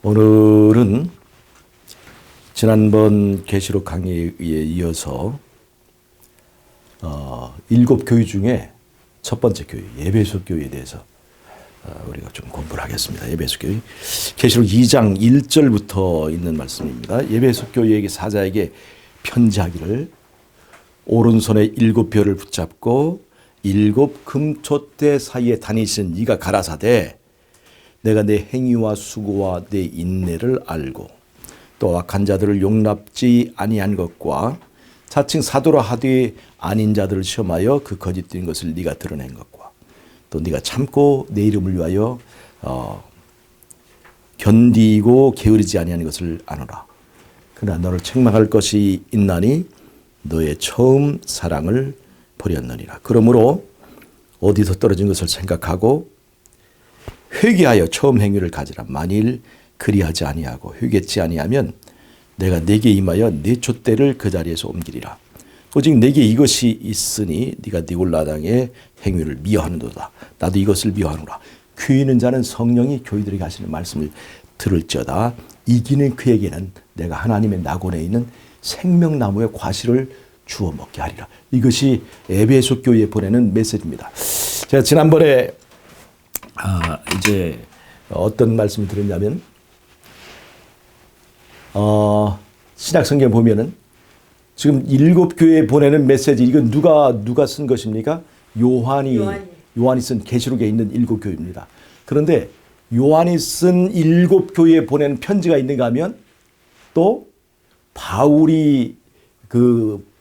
오늘은 지난번 계시록 강의에 이어서 7 교회 중에 첫 번째 교회 에베소 교회에 대해서 우리가 좀 공부를 하겠습니다. 에베소 교회 계시록 2장 1절부터 있는 말씀입니다. 에베소 교회에게 사자에게 편지하기를 오른손에 7별을 붙잡고 7 금촛대 사이에 다니신 네가 가라사대 내가 내 행위와 수고와 내 인내를 알고 또 악한 자들을 용납지 아니한 것과 자칭 사도라 하되 아닌 자들을 시험하여 그 거짓된 것을 네가 드러낸 것과 또 네가 참고 내 이름을 위하여 견디고 게으르지 아니한 것을 아노라. 그러나 너를 책망할 것이 있나니 너의 처음 사랑을 버렸느니라. 그러므로 어디서 떨어진 것을 생각하고 회개하여 처음 행위를 가지라. 만일 그리하지 아니하고 회개치 아니하면 내가 네게 임하여 네 촛대를 그 자리에서 옮기리라. 오직 네게 이것이 있으니 네가 니골라당의 행위를 미워하는도다. 나도 이것을 미워하노라. 귀 있는 자는 성령이 교회들에게 하시는 말씀을 들을지어다. 이기는 그에게는 내가 하나님의 낙원에 있는 생명나무의 과실을 주워 먹게 하리라. 이것이 에베소 교회에 보내는 메시지입니다. 제가 지난번에 이제 어떤 말씀을 드렸냐면 신약 성경 보면은 지금 7 교회에 보내는 메시지 이건 누가 쓴 것입니까? 요한이 쓴 계시록에 있는 7 교회입니다. 그런데 요한이 쓴 7 교회에 보낸 편지가 있는가 하면 또 바울이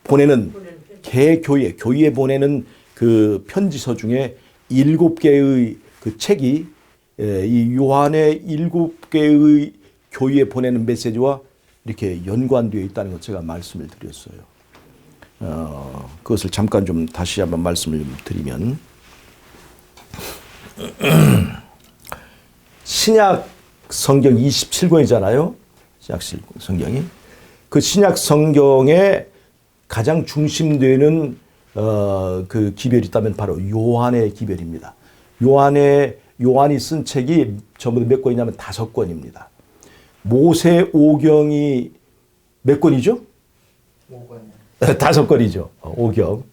보내는 교회에 보내는 그 편지서 중에 7개의 그 책이 이 요한의 7개의 교회에 보내는 메시지와 이렇게 연관되어 있다는 것 제가 말씀을 드렸어요. 그것을 잠깐 좀 다시 한번 말씀을 좀 드리면 신약 성경 27권이잖아요. 신약 성경이. 그 신약 성경에 가장 중심되는 그 기별이 있다면 바로 요한의 기별입니다. 요한이 쓴 책이 전부 몇 권이냐면 5권입니다. 모세 오경이 몇 권이죠? 5권이요. 5권이죠. 오경.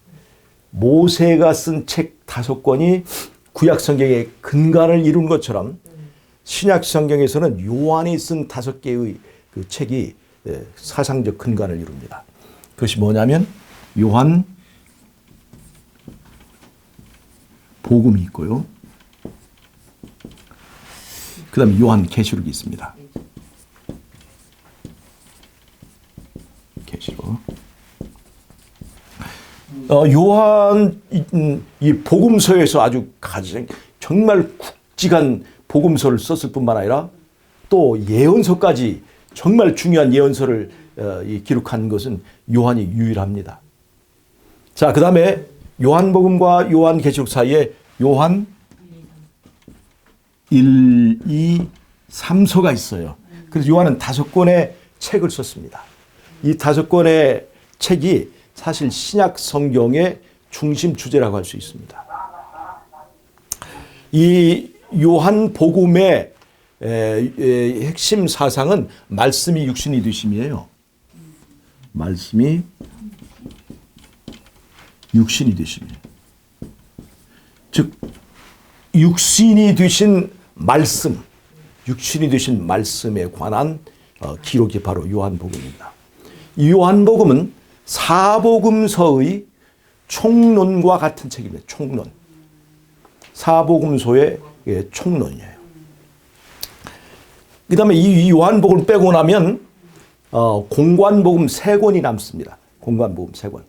모세가 쓴 책 5권이 구약 성경의 근간을 이룬 것처럼 신약 성경에서는 요한이 쓴 5개의 그 책이 사상적 근간을 이룹니다. 그것이 뭐냐면 요한 복음이 있고요. 그 다음에 요한 계시록이 있습니다. 계시록. 요한 이 복음서에서 아주 가장 정말 굵직한 복음서를 썼을 뿐만 아니라 또 예언서까지 정말 중요한 예언서를 기록한 것은 요한이 유일합니다. 자, 그 다음에 요한복음과 요한계시록 사이에 요한 1, 2, 3서가 있어요. 그래서 요한은 5권의 책을 썼습니다. 이 5권의 책이 사실 신약 성경의 중심 주제라고 할 수 있습니다. 이 요한복음의 핵심 사상은 말씀이 육신이 되심이에요. 말씀이 육신이 되심이에요. 즉 육신이 되신 말씀, 육신이 되신 말씀에 관한 기록이 바로 요한복음입니다. 이 요한복음은 사복음서의 총론과 같은 책입니다. 총론. 사복음서의 총론이에요. 그 다음에 이 요한복음을 빼고 나면 공관복음 3권이 남습니다. 공관복음 3권.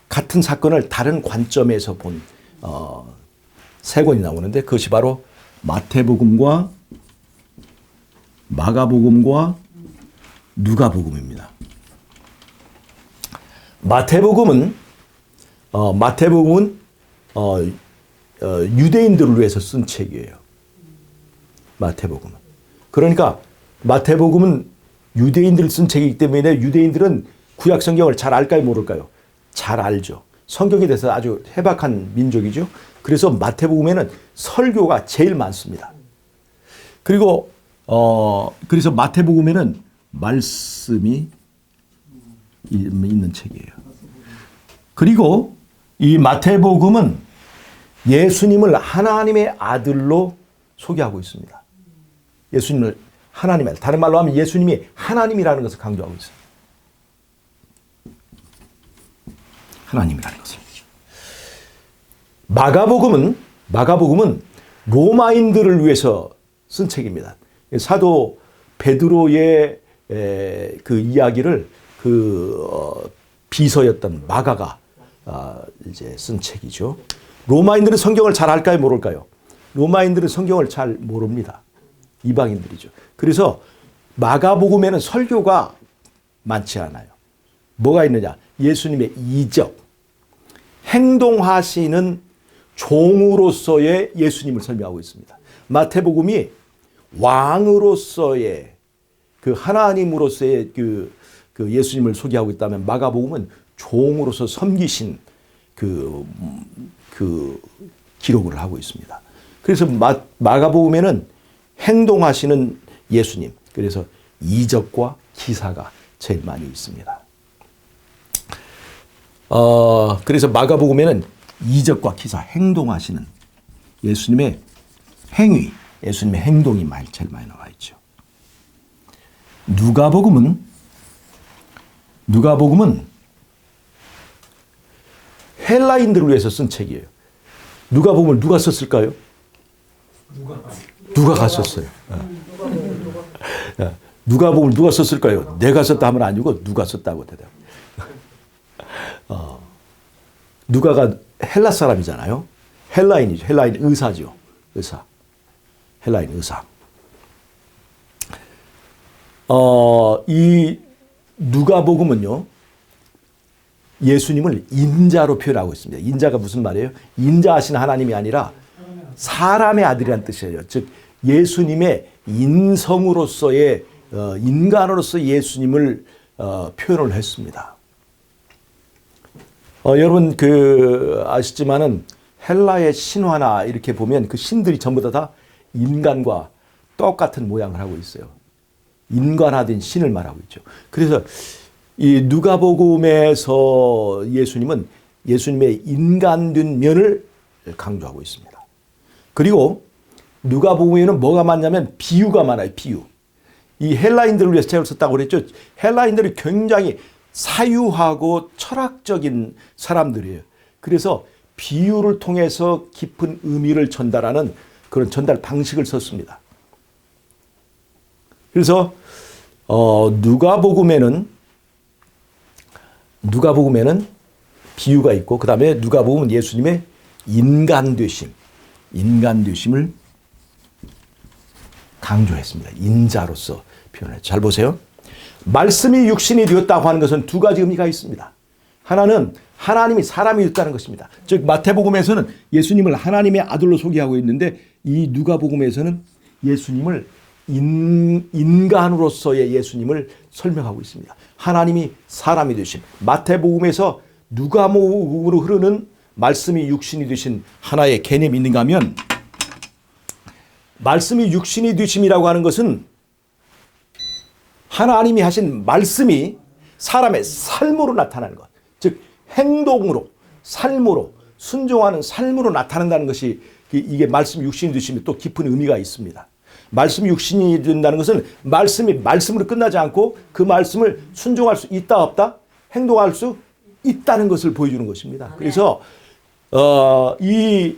같은 사건을 다른 관점에서 본 3권이 나오는데 그것이 바로 마태복음과 마가복음과 누가복음입니다. 마태복음은 유대인들을 위해서 쓴 책이에요. 마태복음은. 그러니까 마태복음은 유대인들 쓴 책이기 때문에 유대인들은 구약 성경을 잘 알까요, 모를까요? 잘 알죠. 성경에 대해서 아주 해박한 민족이죠. 그래서 마태복음에는 설교가 제일 많습니다. 그리고 그래서 마태복음에는 말씀이 있는 책이에요. 그리고 이 마태복음은 예수님을 하나님의 아들로 소개하고 있습니다. 예수님을 하나님의 아들. 다른 말로 하면 예수님이 하나님이라는 것을 강조하고 있어요. 하나님이라는 것을. 마가복음은 로마인들을 위해서 쓴 책입니다. 사도 베드로의 그 이야기를 비서였던 마가가 이제 쓴 책이죠. 로마인들은 성경을 잘 알까요, 모를까요? 로마인들은 성경을 잘 모릅니다. 이방인들이죠. 그래서 마가복음에는 설교가 많지 않아요. 뭐가 있느냐? 예수님의 이적, 행동하시는 종으로서의 예수님을 설명하고 있습니다. 마태복음이 왕으로서의 그 하나님으로서의 그 예수님을 소개하고 있다면 마가복음은 종으로서 섬기신 그 기록을 하고 있습니다. 그래서 마가복음에는 행동하시는 예수님, 그래서 이적과 기사가 제일 많이 있습니다. 그래서 마가복음에는 이적과 기사, 행동하시는 예수님의 행위, 예수님의 행동이 제일 많이 나와 있죠. 누가복음은 헬라인들을 위해서 쓴 책이에요. 누가복음을 누가 썼을까요? 누가가 썼어요. 누가복음을 누가 썼을까요? 내가 썼다 하면 아니고 누가 썼다고 대답. 누가가 헬라 사람이잖아요. 헬라인이죠. 헬라인 의사죠. 의사. 헬라인 의사. 이 누가복음은요, 예수님을 인자로 표현하고 있습니다. 인자가 무슨 말이에요? 인자하신 하나님이 아니라 사람의 아들이라는 뜻이에요. 즉 예수님의 인성으로서의 인간으로서 예수님을 표현을 했습니다. 여러분 아시지만은 헬라의 신화나 이렇게 보면 그 신들이 전부 다 인간과 똑같은 모양을 하고 있어요. 인간화된 신을 말하고 있죠. 그래서 이 누가복음에서 예수님은 예수님의 인간된 면을 강조하고 있습니다. 그리고 누가복음에는 뭐가 많냐면 비유가 많아요. 비유. 이 헬라인들을 위해서 책을 썼다고 그랬죠. 헬라인들이 굉장히 사유하고 철학적인 사람들이에요. 그래서 비유를 통해서 깊은 의미를 전달하는 그런 전달 방식을 썼습니다. 그래서 누가복음에는 비유가 있고, 그 다음에 누가복음은 예수님의 인간되심을 강조했습니다. 인자로서 표현을. 잘 보세요. 말씀이 육신이 되었다고 하는 것은 두 가지 의미가 있습니다. 하나는 하나님이 사람이 되었다는 것입니다. 즉 마태복음에서는 예수님을 하나님의 아들로 소개하고 있는데, 이 누가복음에서는 예수님을 인간으로서의 예수님을 설명하고 있습니다. 하나님이 사람이 되신, 마태복음에서 누가복음으로 흐르는 말씀이 육신이 되신 하나의 개념이 있는가 하면, 말씀이 육신이 되심이라고 하는 것은 하나님이 하신 말씀이 사람의 삶으로 나타나는 것, 즉 행동으로, 삶으로, 순종하는 삶으로 나타난다는 것이, 이게 말씀이 육신이 되심에 또 깊은 의미가 있습니다. 말씀이 육신이 된다는 것은 말씀이 말씀으로 끝나지 않고 그 말씀을 순종할 수 있다 없다, 행동할 수 있다는 것을 보여주는 것입니다. 그래서 이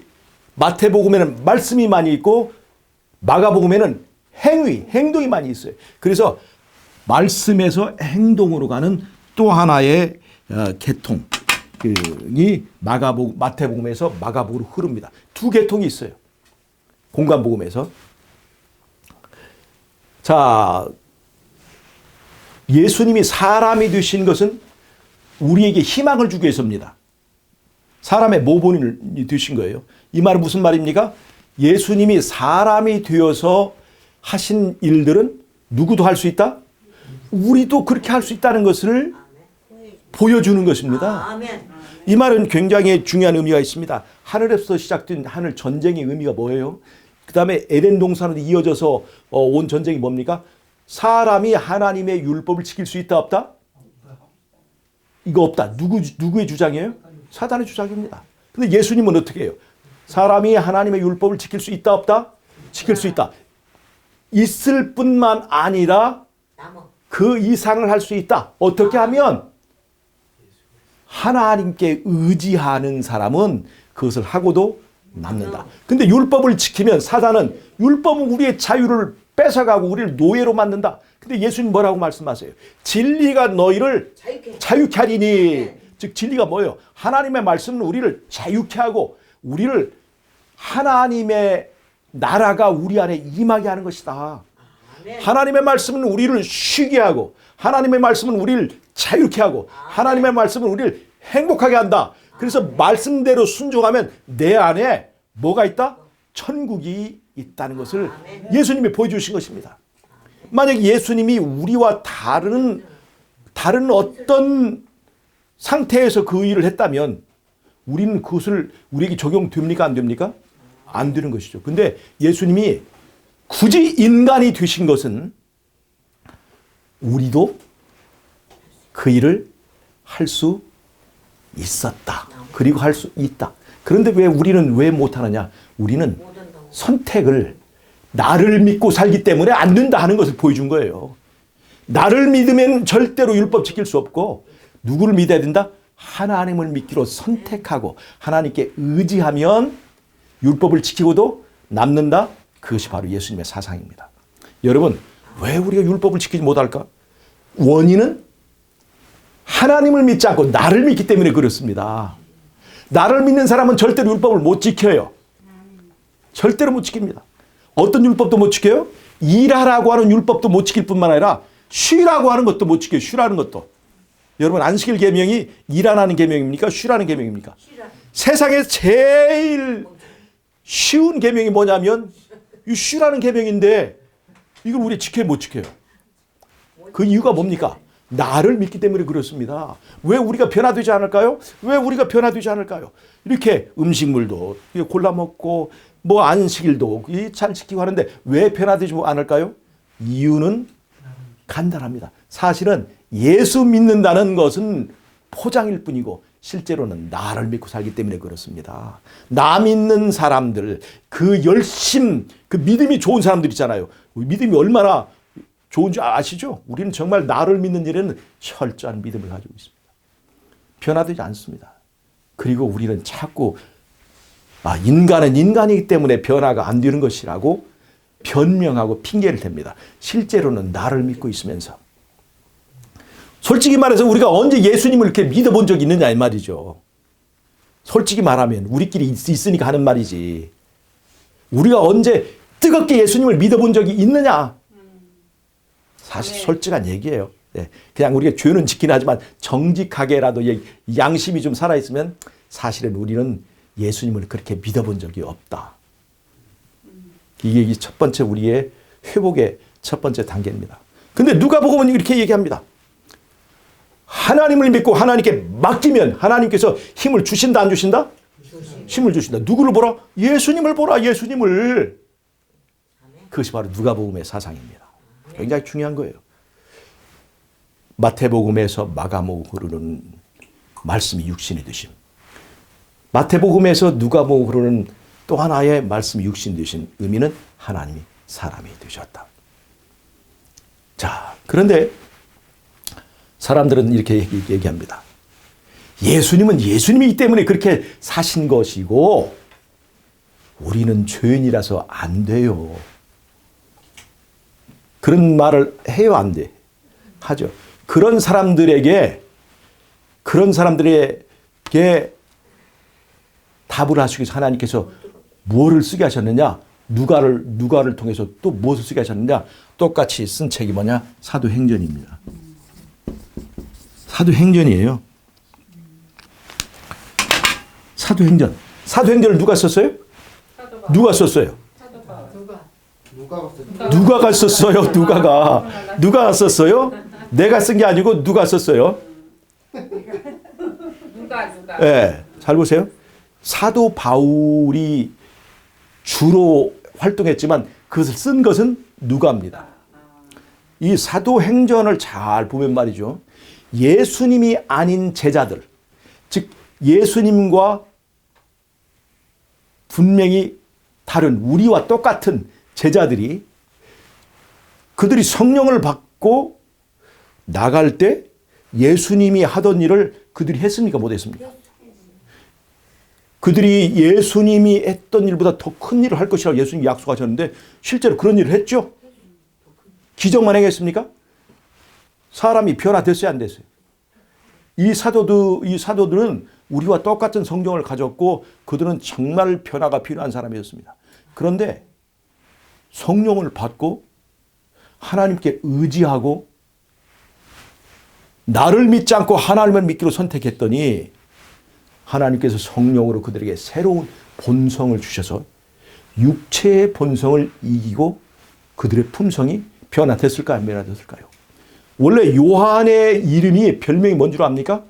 마태복음에는 말씀이 많이 있고 마가복음에는 행동이 많이 있어요. 그래서 말씀에서 행동으로 가는 또 하나의 계통이 마태복음에서 마가복음으로 흐릅니다. 두 계통이 있어요. 공관복음에서. 자, 예수님이 사람이 되신 것은 우리에게 희망을 주기 위해서입니다. 사람의 모본이 되신 거예요. 이 말은 무슨 말입니까? 예수님이 사람이 되어서 하신 일들은 누구도 할 수 있다? 우리도 그렇게 할 수 있다는 것을 보여주는 것입니다. 이 말은 굉장히 중요한 의미가 있습니다. 하늘에서 시작된 하늘 전쟁의 의미가 뭐예요? 그 다음에 에덴 동산으로 이어져서 온 전쟁이 뭡니까? 사람이 하나님의 율법을 지킬 수 있다 없다? 이거 없다. 누구의 주장이에요? 사단의 주장입니다. 근데 예수님은 어떻게 해요? 사람이 하나님의 율법을 지킬 수 있다 없다? 지킬 수 있다. 있을 뿐만 아니라 그 이상을 할 수 있다. 어떻게 하면? 하나님께 의지하는 사람은 그것을 하고도 남는다. 근데 율법을 지키면 사단은 율법은 우리의 자유를 뺏어가고 우리를 노예로 만든다. 근데 예수님 뭐라고 말씀하세요? 진리가 너희를 자유케 하리니. 즉 진리가 뭐예요? 하나님의 말씀은 우리를 자유케 하고 우리를 하나님의 나라가 우리 안에 임하게 하는 것이다. 하나님의 말씀은 우리를 쉬게 하고 하나님의 말씀은 우리를 자유케 하고 하나님의 말씀은 우리를 행복하게 한다. 그래서 말씀대로 순종하면 내 안에 뭐가 있다? 천국이 있다는 것을 예수님이 보여주신 것입니다. 만약 예수님이 우리와 다른 어떤 상태에서 그 일을 했다면 우리는 그것을 우리에게 적용됩니까? 안 됩니까? 안 되는 것이죠. 근데 예수님이 굳이 인간이 되신 것은 우리도 그 일을 할 수 있었다. 그리고 할 수 있다. 그런데 왜 우리는 왜 못하느냐? 우리는 선택을 나를 믿고 살기 때문에 안 된다 하는 것을 보여준 거예요. 나를 믿으면 절대로 율법 지킬 수 없고 누구를 믿어야 된다? 하나님을 믿기로 선택하고 하나님께 의지하면 율법을 지키고도 남는다. 그것이 바로 예수님의 사상입니다. 여러분, 왜 우리가 율법을 지키지 못할까? 원인은 하나님을 믿지 않고 나를 믿기 때문에 그렇습니다. 나를 믿는 사람은 절대로 율법을 못 지켜요. 절대로 못 지킵니다. 어떤 율법도 못 지켜요? 일하라고 하는 율법도 못 지킬 뿐만 아니라 쉬라고 하는 것도 못 지켜요. 쉬라는 것도. 여러분, 안식일 계명이 일하라는 계명입니까? 쉬라는 계명입니까? 세상에 제일 쉬운 계명이 뭐냐면 이 쉬라는 계명인데 이걸 우리 지켜요, 못 지켜요? 그 이유가 뭡니까? 나를 믿기 때문에 그렇습니다. 왜 우리가 변화되지 않을까요? 왜 우리가 변화되지 않을까요? 이렇게 음식물도 골라 먹고 뭐 안식일도 잘 지키고 하는데 왜 변화되지 않을까요? 이유는 간단합니다. 사실은 예수 믿는다는 것은 포장일 뿐이고 실제로는 나를 믿고 살기 때문에 그렇습니다. 나 믿는 사람들, 그 열심, 그 믿음이 좋은 사람들 있잖아요. 믿음이 얼마나 좋은지 아시죠? 우리는 정말 나를 믿는 일에는 철저한 믿음을 가지고 있습니다. 변화되지 않습니다. 그리고 우리는 자꾸 인간은 인간이기 때문에 변화가 안 되는 것이라고 변명하고 핑계를 댑니다. 실제로는 나를 믿고 있으면서. 솔직히 말해서 우리가 언제 예수님을 이렇게 믿어본 적이 있느냐 이 말이죠. 솔직히 말하면 우리끼리 있으니까 하는 말이지. 우리가 언제 뜨겁게 예수님을 믿어본 적이 있느냐. 사실 솔직한 얘기예요. 네. 그냥 우리가 죄는 지키긴 하지만 정직하게라도 양심이 좀 살아있으면 사실은 우리는 예수님을 그렇게 믿어본 적이 없다. 이게 첫 번째 우리의 회복의 첫 번째 단계입니다. 근데 누가복음은 이렇게 얘기합니다. 하나님을 믿고 하나님께 맡기면 하나님께서 힘을 주신다 안 주신다? 힘을 주신다. 누구를 보라? 예수님을 보라. 예수님을. 그것이 바로 누가복음의 사상입니다. 굉장히 중요한 거예요. 마태복음에서 마가복음으로는 말씀이 육신이 되심. 마태복음에서 누가복음으로는 또 하나의 말씀이 육신 되신 의미는 하나님이 사람이 되셨다. 자, 그런데 사람들은 이렇게 얘기합니다. 예수님은 예수님이기 때문에 그렇게 사신 것이고 우리는 죄인이라서 안 돼요. 그런 말을 해요, 안 돼? 하죠. 그런 사람들에게 답을 하시기 위해서 하나님께서 무엇을 쓰게 하셨느냐? 누가를 통해서 또 무엇을 쓰게 하셨느냐? 똑같이 쓴 책이 뭐냐? 사도행전입니다. 사도행전이에요. 사도행전을 누가 썼어요? 누가 썼어요? 누가가 썼어요. 누가가 썼어요? 내가 쓴 게 아니고 누가 썼어요? 누가. 네, 잘 보세요. 사도 바울이 주로 활동했지만 그것을 쓴 것은 누가입니다. 이 사도행전을 잘 보면 말이죠. 예수님이 아닌 제자들, 즉 예수님과 분명히 다른 우리와 똑같은 제자들이 그들이 성령을 받고 나갈 때 예수님이 하던 일을 그들이 했습니까? 못했습니까? 그들이 예수님이 했던 일보다 더 큰 일을 할 것이라고 예수님이 약속하셨는데 실제로 그런 일을 했죠? 기적만 행했습니까? 사람이 변화됐어요, 안 됐어요? 이 사도들은 우리와 똑같은 성경을 가졌고 그들은 정말 변화가 필요한 사람이었습니다. 그런데 성령을 받고 하나님께 의지하고 나를 믿지 않고 하나님을 믿기로 선택했더니 하나님께서 성령으로 그들에게 새로운 본성을 주셔서 육체의 본성을 이기고 그들의 품성이 변화됐을까요? 안 변화됐을까요? 원래 요한의 이름이 별명이 뭔 줄 압니까?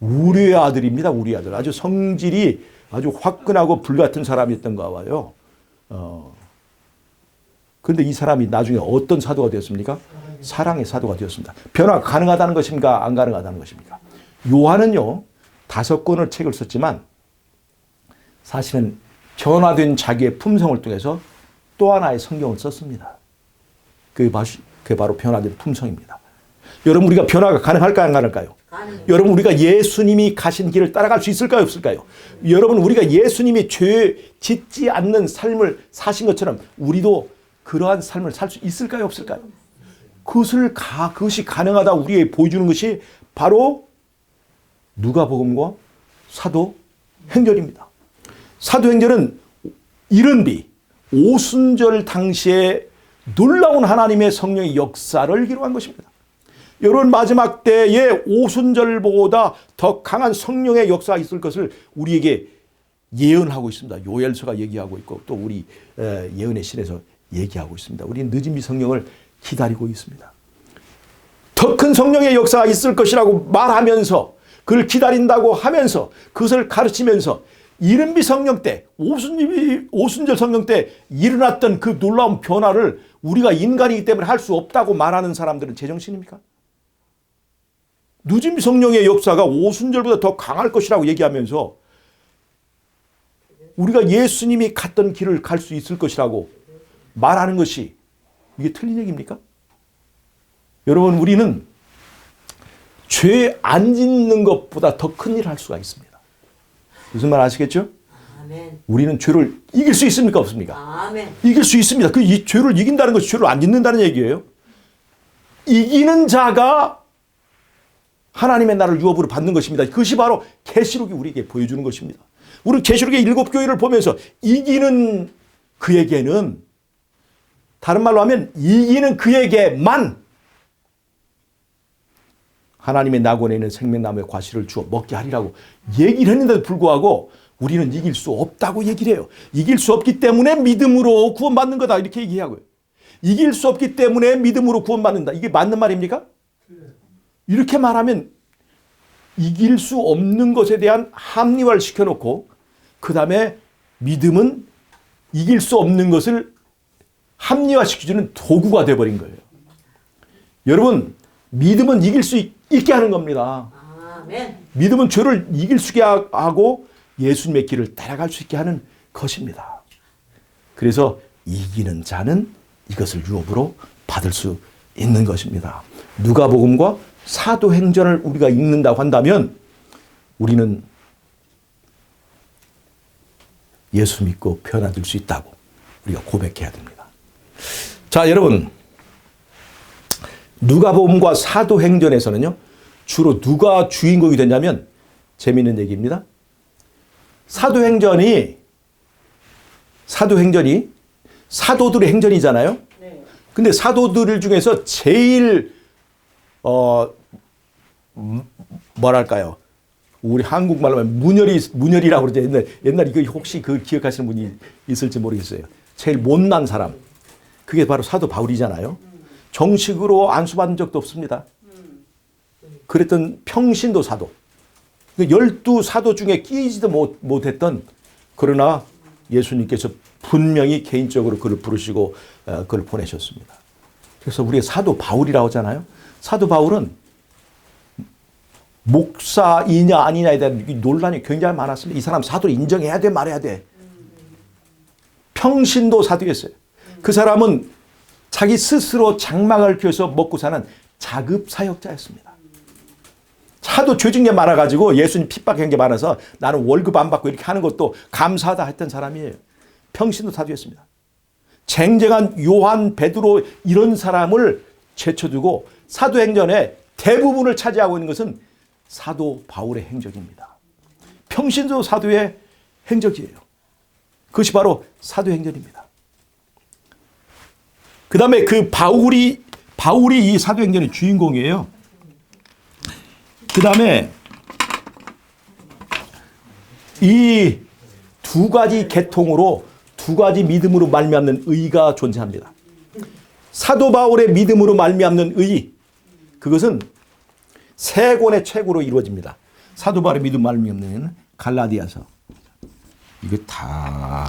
우리의 아들입니다. 우리의 아들. 아주 성질이 아주 화끈하고 불같은 사람이었던가 봐요. 그런데 이 사람이 나중에 어떤 사도가 되었습니까? 사랑의 사도가 되었습니다. 변화가 가능하다는 것입니까? 안 가능하다는 것입니까? 요한은요, 5권의 책을 썼지만 사실은 변화된 자기의 품성을 통해서 또 하나의 성경을 썼습니다. 그게 바로 변화된 품성입니다. 여러분, 우리가 변화가 가능할까요? 안 가능할까요? 여러분, 우리가 예수님이 가신 길을 따라갈 수 있을까요? 없을까요? 여러분, 우리가 예수님이 죄 짓지 않는 삶을 사신 것처럼 우리도 그러한 삶을 살 수 있을까요? 없을까요? 그것이 가능하다 우리에게 보여주는 것이 바로 누가복음과 사도행전입니다. 사도행전은 이른비 오순절 당시에 놀라운 하나님의 성령의 역사를 기록한 것입니다. 여러분, 마지막 때에 오순절보다 더 강한 성령의 역사가 있을 것을 우리에게 예언하고 있습니다. 요엘서가 얘기하고 있고 또 우리 예언의 신에서 얘기하고 있습니다. 우리는 늦은 비 성령을 기다리고 있습니다. 더 큰 성령의 역사가 있을 것이라고 말하면서 그걸 기다린다고 하면서 그것을 가르치면서 이른비 성령 때 오순절 성령 때 일어났던 그 놀라운 변화를 우리가 인간이기 때문에 할 수 없다고 말하는 사람들은 제정신입니까? 늦은 비 성령의 역사가 오순절보다 더 강할 것이라고 얘기하면서 우리가 예수님이 갔던 길을 갈 수 있을 것이라고 말하는 것이 이게 틀린 얘기입니까? 여러분, 우리는 죄 안 짓는 것보다 더 큰 일을 할 수가 있습니다. 무슨 말 아시겠죠? 아멘. 우리는 죄를 이길 수 있습니까? 없습니까? 아멘. 이길 수 있습니다. 이 죄를 이긴다는 것이 죄를 안 짓는다는 얘기예요. 이기는 자가 하나님의 나라를 유업으로 받는 것입니다. 그것이 바로 계시록이 우리에게 보여주는 것입니다. 우리는 계시록의 7교회를 보면서 이기는 그에게는, 다른 말로 하면 이기는 그에게만 하나님의 낙원에 있는 생명나무의 과실을 주어 먹게 하리라고 얘기를 했는데도 불구하고 우리는 이길 수 없다고 얘기를 해요. 이길 수 없기 때문에 믿음으로 구원받는 거다 이렇게 얘기하고요. 이길 수 없기 때문에 믿음으로 구원받는다. 이게 맞는 말입니까? 이렇게 말하면 이길 수 없는 것에 대한 합리화를 시켜놓고 그 다음에 믿음은 이길 수 없는 것을 합리화시켜주는 도구가 되어버린 거예요. 여러분, 믿음은 이길 수 있게 하는 겁니다. 아멘. 믿음은 죄를 이길 수 있게 하고 예수님의 길을 따라갈 수 있게 하는 것입니다. 그래서 이기는 자는 이것을 유업으로 받을 수 있는 것입니다. 누가복음과 사도행전을 우리가 읽는다고 한다면 우리는 예수 믿고 변화될 수 있다고 우리가 고백해야 됩니다. 자, 여러분, 누가복음과 사도행전에서는요, 주로 누가 주인공이 되냐면 재미있는 얘기입니다. 사도행전이 사도들의 행전이잖아요. 네. 근데 사도들 중에서 제일 뭐랄까요? 우리 한국말로 하면 문열이라고 그러죠. 옛날 이거 혹시 그 기억하시는 분이 있을지 모르겠어요. 제일 못난 사람. 그게 바로 사도 바울이잖아요. 정식으로 안수받은 적도 없습니다. 그랬던 평신도 사도. 12사도 중에 끼지도 못했던, 그러나 예수님께서 분명히 개인적으로 그를 부르시고 그를 보내셨습니다. 그래서 우리가 사도 바울이라고 하잖아요. 사도 바울은 목사이냐 아니냐에 대한 논란이 굉장히 많았습니다. 이 사람 사도를 인정해야 돼 말해야 돼. 평신도 사도였어요. 그 사람은 자기 스스로 장막을 키워서 먹고 사는 자급 사역자였습니다. 하도 죄진 게 많아가지고 예수님 핍박한 게 많아서 나는 월급 안 받고 이렇게 하는 것도 감사하다 했던 사람이에요. 평신도 사도였습니다. 쟁쟁한 요한, 베드로 이런 사람을 제쳐두고 사도행전의 대부분을 차지하고 있는 것은 사도 바울의 행적입니다. 평신도 사도의 행적이에요. 그것이 바로 사도행전입니다. 그 다음에 그 바울이 이 사도행전의 주인공이에요. 그 다음에 이 두 가지 계통으로 두 가지 믿음으로 말미암는 의가 존재합니다. 사도 바울의 믿음으로 말미암는 의, 그것은 세 권의 책으로 이루어집니다. 사도 바울의 믿음 말미암는 갈라디아서. 이거 다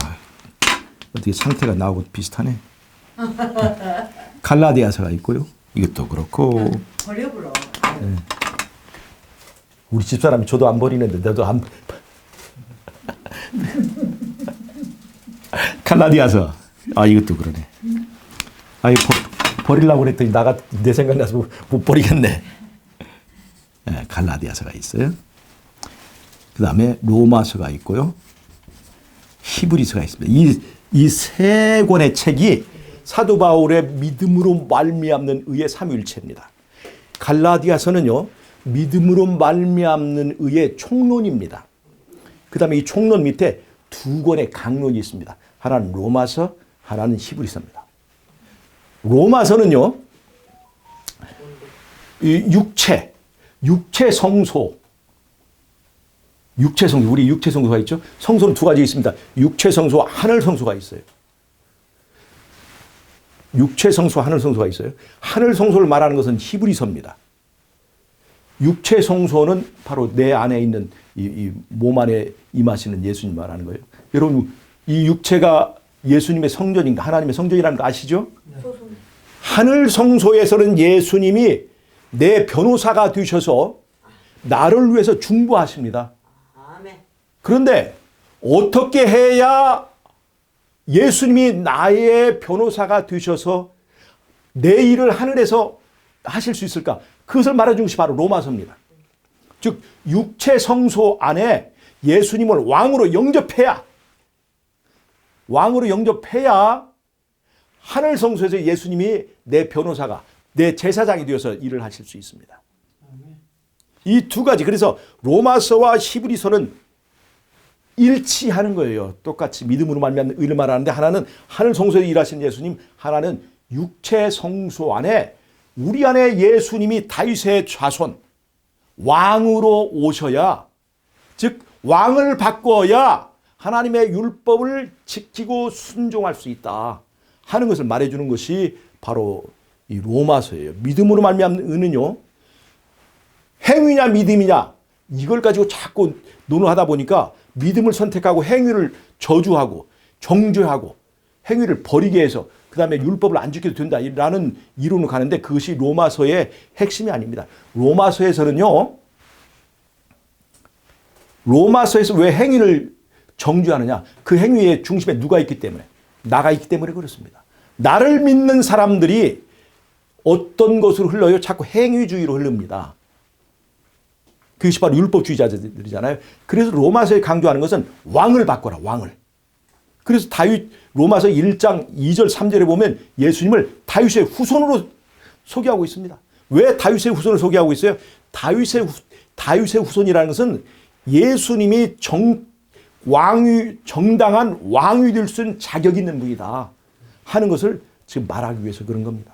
어떻게 상태가 나오고 비슷하네. 갈라디아서가 있고요. 이것도 그렇고. 버려버려. 네. 우리 집사람이 저도 안 버리는데 너도 안. 갈라디아서. 아 이것도 그러네. 아 이거 버리려고 그랬더니 내 생각나서 못 버리겠네. 네, 갈라디아서가 있어요. 그 다음에 로마서가 있고요. 히브리서가 있습니다. 이 세 권의 책이 사도 바울의 믿음으로 말미암는 의의 삼위일체입니다. 갈라디아서는요, 믿음으로 말미암는 의의 총론입니다. 그 다음에 이 총론 밑에 두 권의 강론이 있습니다. 하나는 로마서, 하나는 히브리서입니다. 로마서는요, 이 육체 성소, 우리 육체 성소가 있죠? 성소는 두 가지 있습니다. 육체 성소와 하늘 성소가 있어요. 육체 성소, 하늘 성소가 있어요. 하늘 성소를 말하는 것은 히브리서입니다. 육체 성소는 바로 내 안에 있는 이 몸 안에 임하시는 예수님 말하는 거예요. 여러분, 이 육체가 예수님의 성전인가, 하나님의 성전이라는 거 아시죠? 네. 하늘 성소에서는 예수님이 내 변호사가 되셔서 나를 위해서 중보하십니다. 그런데 어떻게 해야 예수님이 나의 변호사가 되셔서 내 일을 하늘에서 하실 수 있을까? 그것을 말해준 것이 바로 로마서입니다. 즉 육체 성소 안에 예수님을 왕으로 영접해야 하늘 성소에서 예수님이 내 변호사가, 내 제사장이 되어서 일을 하실 수 있습니다. 이 두 가지. 그래서 로마서와 히브리서는 일치하는 거예요. 똑같이 믿음으로 말미암는 의를 말하는데 하나는 하늘 성소에 일하신 예수님, 하나는 육체 성소 안에 우리 안에 예수님이 다윗의 자손 왕으로 오셔야, 즉 왕을 바꿔야 하나님의 율법을 지키고 순종할 수 있다 하는 것을 말해주는 것이 바로 이 로마서예요. 믿음으로 말미암는 의는요, 행위냐 믿음이냐 이걸 가지고 자꾸 논의하다 보니까 믿음을 선택하고 행위를 저주하고 정죄하고 행위를 버리게 해서 그 다음에 율법을 안 지켜도 된다라는 이론으로 가는데 그것이 로마서의 핵심이 아닙니다. 로마서에서는요, 로마서에서 왜 행위를 정죄하느냐? 그 행위의 중심에 누가 있기 때문에, 나가 있기 때문에 그렇습니다. 나를 믿는 사람들이 어떤 것으로 흘러요? 자꾸 행위주의로 흐릅니다. 그것이 바로 율법주의자들이잖아요. 그래서 로마서에 강조하는 것은 왕을 바꿔라, 왕을. 그래서 로마서 1장 2절 3절에 보면 예수님을 다윗의 후손으로 소개하고 있습니다. 왜 다윗의 후손을 소개하고 있어요? 다윗의 후손이라는 것은 예수님이 정당한 왕이 될 수 있는 자격이 있는 분이다 하는 것을 지금 말하기 위해서 그런 겁니다.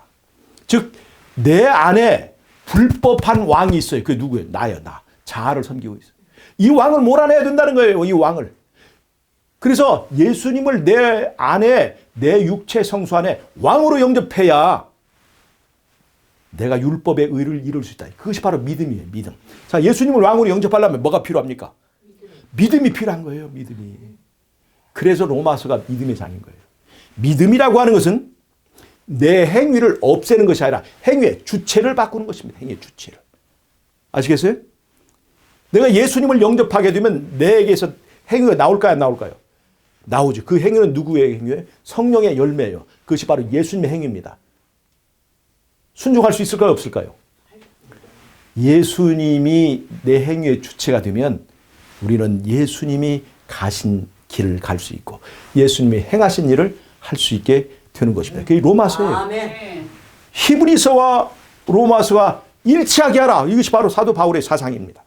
즉 내 안에 불법한 왕이 있어요. 그게 누구예요? 나예요. 나. 자아를 섬기고 있어요. 이 왕을 몰아내야 된다는 거예요. 이 왕을. 그래서 예수님을 내 안에, 내 육체 성소 안에 왕으로 영접해야 내가 율법의 의를 이룰 수 있다. 그것이 바로 믿음이에요. 믿음. 자, 예수님을 왕으로 영접하려면 뭐가 필요합니까? 믿음이 필요한 거예요. 믿음이. 그래서 로마서가 믿음의 장인 거예요. 믿음이라고 하는 것은 내 행위를 없애는 것이 아니라 행위의 주체를 바꾸는 것입니다. 행위의 주체를. 아시겠어요? 내가 예수님을 영접하게 되면 내게서 행위가 나올까요? 안 나올까요? 나오죠. 그 행위는 누구의 행위예요? 성령의 열매예요. 그것이 바로 예수님의 행위입니다. 순종할 수 있을까요? 없을까요? 예수님이 내 행위의 주체가 되면 우리는 예수님이 가신 길을 갈 수 있고 예수님이 행하신 일을 할 수 있게 되는 것입니다. 그게 로마서예요. 아멘. 히브리서와 로마서와 일치하게 하라. 이것이 바로 사도 바울의 사상입니다.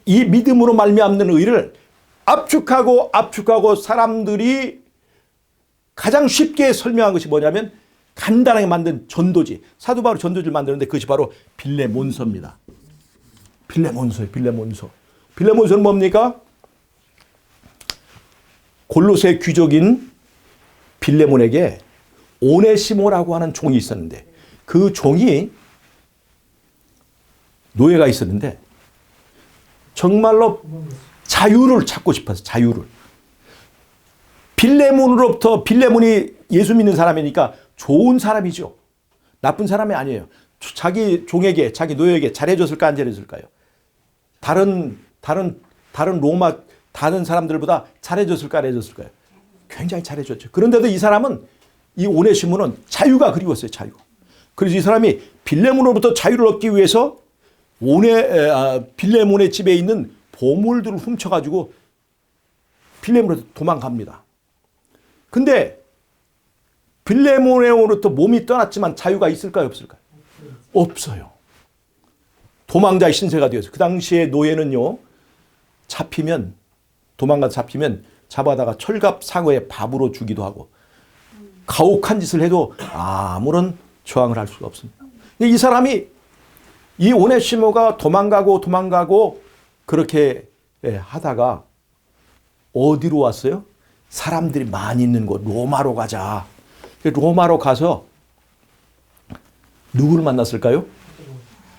이 믿음으로 말미암는 의를 압축하고 사람들이 가장 쉽게 설명한 것이 뭐냐면 간단하게 만든 전도지. 사도 바울이 전도지를 만드는데 그것이 바로 빌레몬서입니다. 빌레몬서예요. 빌레몬서. 빌레몬서는 뭡니까? 골로새 귀족인 빌레몬에게 오네시모라고 하는 종이 있었는데 그 종이 노예가 있었는데 정말로 자유를 찾고 싶어서 자유를. 빌레몬으로부터 빌레몬이 예수 믿는 사람이니까 좋은 사람이죠. 나쁜 사람이 아니에요. 자기 종에게 자기 노예에게 잘해줬을까 안 잘해줬을까요? 다른 로마 다른 사람들보다 잘해줬을까 안 해줬을까요? 굉장히 잘해줬죠. 그런데도 이 사람은 이 오네시모는 자유가 그리웠어요. 자유. 그래서 이 사람이 빌레몬으로부터 자유를 얻기 위해서 빌레몬의 집에 있는 보물들을 훔쳐가지고 빌레몬으로 도망갑니다. 근데 빌레몬으로부터 몸이 떠났지만 자유가 있을까요? 없을까요? 없어요. 도망자의 신세가 되어서 그 당시에 노예는요 잡히면 도망가서 잡히면 잡아다가 철갑 상어에 밥으로 주기도 하고 가혹한 짓을 해도 아무런 저항을 할 수가 없습니다. 이 사람이 이 오네시모가 도망가고 그렇게 하다가 어디로 왔어요? 사람들이 많이 있는 곳 로마로 가자. 로마로 가서 누구를 만났을까요?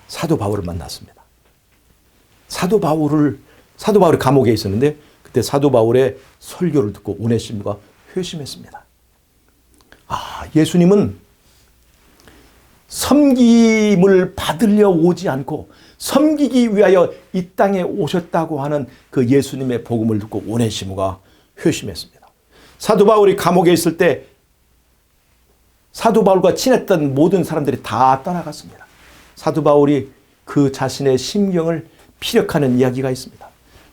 사도 바울을 만났습니다. 사도 바울이 감옥에 있었는데 그때 사도 바울의 설교를 듣고 오네시모가 회심했습니다. 예수님은 섬김을 받으려 오지 않고 섬기기 위하여 이 땅에 오셨다고 하는 그 예수님의 복음을 듣고 오네시모가 회심했습니다. 사도 바울이 감옥에 있을 때 사도 바울과 친했던 모든 사람들이 다 떠나갔습니다. 사도 바울이 그 자신의 심경을 피력하는 이야기가 있습니다.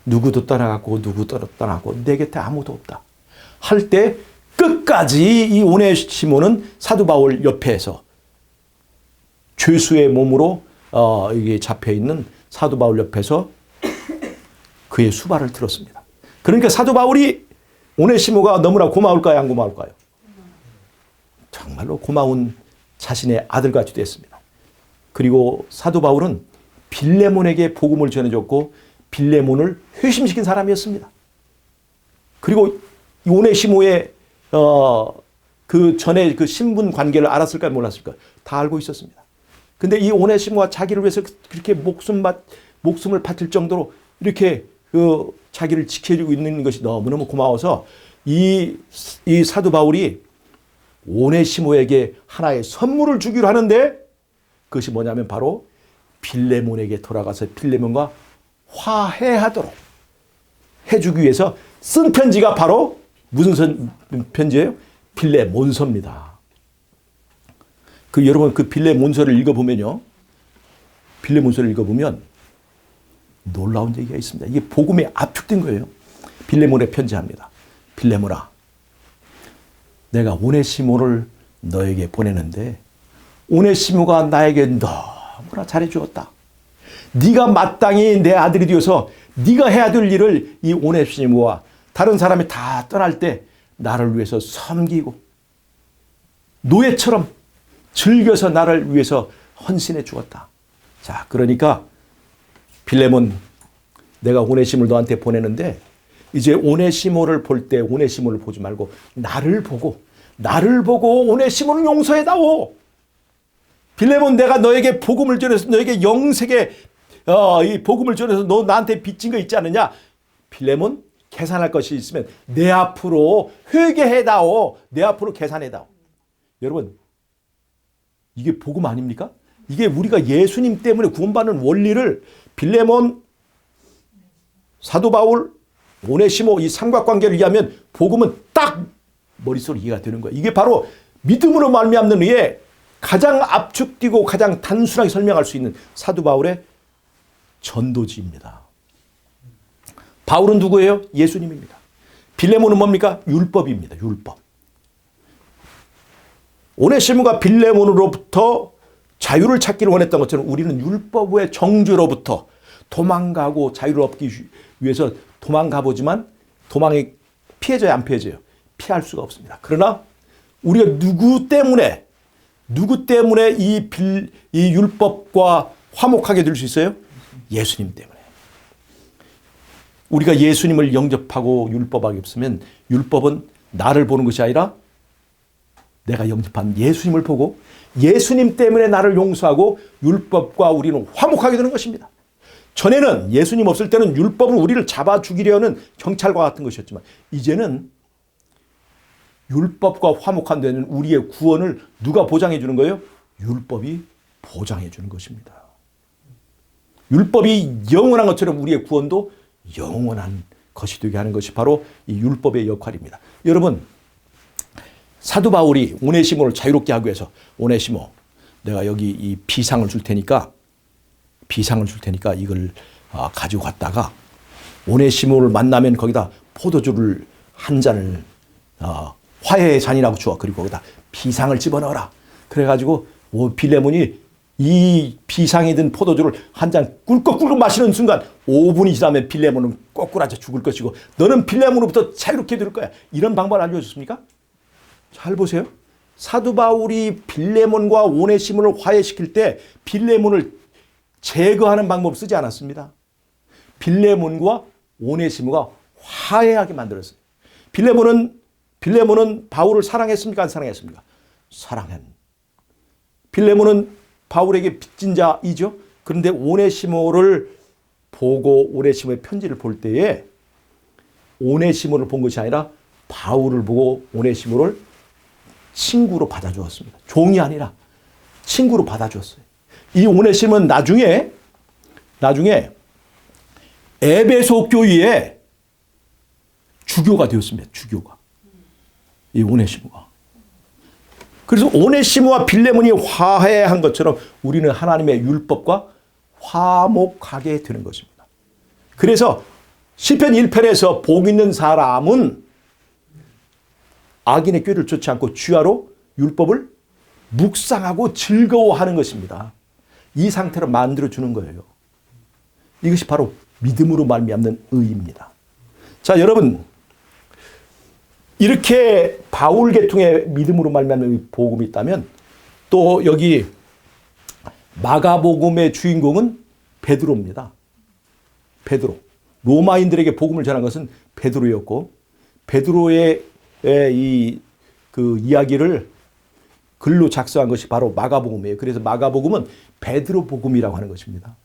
누구도 떠나갔고 누구도 떠나고 내 곁에 아무도 없다 할 때 끝까지 이 오네시모는 사도 바울 옆에서 죄수의 몸으로 이게 잡혀있는 사도 바울 옆에서 그의 수발을 들었습니다. 그러니까 사도 바울이 오네시모가 너무나 고마울까요? 안 고마울까요? 정말로 고마운 자신의 아들같이 됐습니다. 그리고 사도 바울은 빌레몬에게 복음을 전해줬고 빌레몬을 회심시킨 사람이었습니다. 그리고 오네시모의 그 전에 그 신분 관계를 알았을까요? 몰랐을까요? 다 알고 있었습니다. 근데 이 오네시모가 자기를 위해서 그렇게 목숨을 바칠 정도로 이렇게 자기를 지켜주고 있는 것이 너무너무 고마워서 이 사도 바울이 오네시모에게 하나의 선물을 주기로 하는데 그것이 뭐냐면 바로 빌레몬에게 돌아가서 빌레몬과 화해하도록 해주기 위해서 쓴 편지가 바로 무슨 편지예요? 빌레몬서입니다. 여러분 그 빌레몬서를 읽어보면요. 빌레몬서를 읽어보면 놀라운 얘기가 있습니다. 이게 복음에 압축된 거예요. 빌레몬에 편지합니다. 빌레몬아, 내가 오네시모를 너에게 보내는데 오네시모가 나에게 너무나 잘해주었다. 네가 마땅히 내 아들이 되어서 네가 해야 될 일을 이 오네시모와 다른 사람이 다 떠날 때 나를 위해서 섬기고 노예처럼 즐겨서 나를 위해서 헌신해 주었다. 자, 그러니까 빌레몬, 내가 오네시모를 너한테 보내는데 이제 오네시모를 볼 때 오네시모를 보지 말고 나를 보고 오네시모를 용서해다오. 빌레몬, 내가 너에게 복음을 전해서 너에게 영생의 이 복음을 전해서 너 나한테 빚진 거 있지 않느냐? 빌레몬, 계산할 것이 있으면 내 앞으로 회개해다오. 내 앞으로 계산해다오. 여러분, 이게 복음 아닙니까? 이게 우리가 예수님 때문에 구원받는 원리를 빌레몬, 사도 바울, 오네시모 이 삼각관계를 이해하면 복음은 딱 머릿속으로 이해가 되는 거예요. 이게 바로 믿음으로 말미암는 의에 가장 압축되고 가장 단순하게 설명할 수 있는 사도 바울의 전도지입니다. 바울은 누구예요? 예수님입니다. 빌레몬은 뭡니까? 율법입니다. 율법. 오네시모가 빌레몬으로부터 자유를 찾기를 원했던 것처럼 우리는 율법의 정죄로부터 도망가고 자유를 얻기 위해서 도망가 보지만 도망이 피해져요, 안 피해져요? 피할 수가 없습니다. 그러나 우리가 누구 때문에 이 율법과 화목하게 될 수 있어요? 예수님 때문에. 우리가 예수님을 영접하고 율법하게 없으면 율법은 나를 보는 것이 아니라 내가 영접한 예수님을 보고 예수님 때문에 나를 용서하고 율법과 우리는 화목하게 되는 것입니다. 전에는 예수님 없을 때는 율법은 우리를 잡아 죽이려는 경찰과 같은 것이었지만 이제는 율법과 화목한 데는 우리의 구원을 누가 보장해 주는 거예요? 율법이 보장해 주는 것입니다. 율법이 영원한 것처럼 우리의 구원도 영원한 것이 되게 하는 것이 바로 이 율법의 역할입니다. 여러분, 사도 바울이 오네시모를 자유롭게 하기 위해서 오네시모, 내가 여기 이 비상을 줄 테니까 이걸 가지고 갔다가 오네시모를 만나면 거기다 포도주를 한 잔을 화해의 잔이라고 주어. 그리고 거기다 비상을 집어넣어라. 그래가지고 빌레몬이 이 비상이 든 포도주를 한 잔 꿀꺽꿀꺽 마시는 순간 5분이 지나면 빌레몬은 꼬꾸라져 죽을 것이고 너는 빌레몬으로부터 자유롭게 될 거야. 이런 방법을 알려줬습니까? 잘 보세요. 사도 바울이 빌레몬과 오네시모를 화해시킬 때 빌레몬을 제거하는 방법을 쓰지 않았습니다. 빌레몬과 오네시모가 화해하게 만들었어요. 빌레몬은 바울을 사랑했습니까? 안 사랑했습니까? 사랑한. 빌레몬은 바울에게 빚진 자이죠. 그런데 오네시모를 보고 오네시모의 편지를 볼 때에 오네시모를 본 것이 아니라 바울을 보고 오네시모를 친구로 받아주었습니다. 종이 아니라 친구로 받아주었어요. 이 오네시모는 나중에 에베소 교회의 주교가 되었습니다. 주교가. 이 오네시모가. 그래서 오네시모와 빌레몬이 화해한 것처럼 우리는 하나님의 율법과 화목하게 되는 것입니다. 그래서 시편 1편에서 복 있는 사람은 악인의 꾀를 쫓지 않고 주야로 율법을 묵상하고 즐거워하는 것입니다. 이 상태로 만들어주는 거예요. 이것이 바로 믿음으로 말미암는 의입니다. 자, 여러분, 이렇게 바울 계통의 믿음으로 말미암는 복음이 있다면 또 여기 마가복음의 주인공은 베드로입니다. 베드로. 로마인들에게 복음을 전한 것은 베드로였고 베드로의 그 이야기를 글로 작성한 것이 바로 마가복음이에요. 그래서 마가복음은 베드로 복음이라고 하는 것입니다.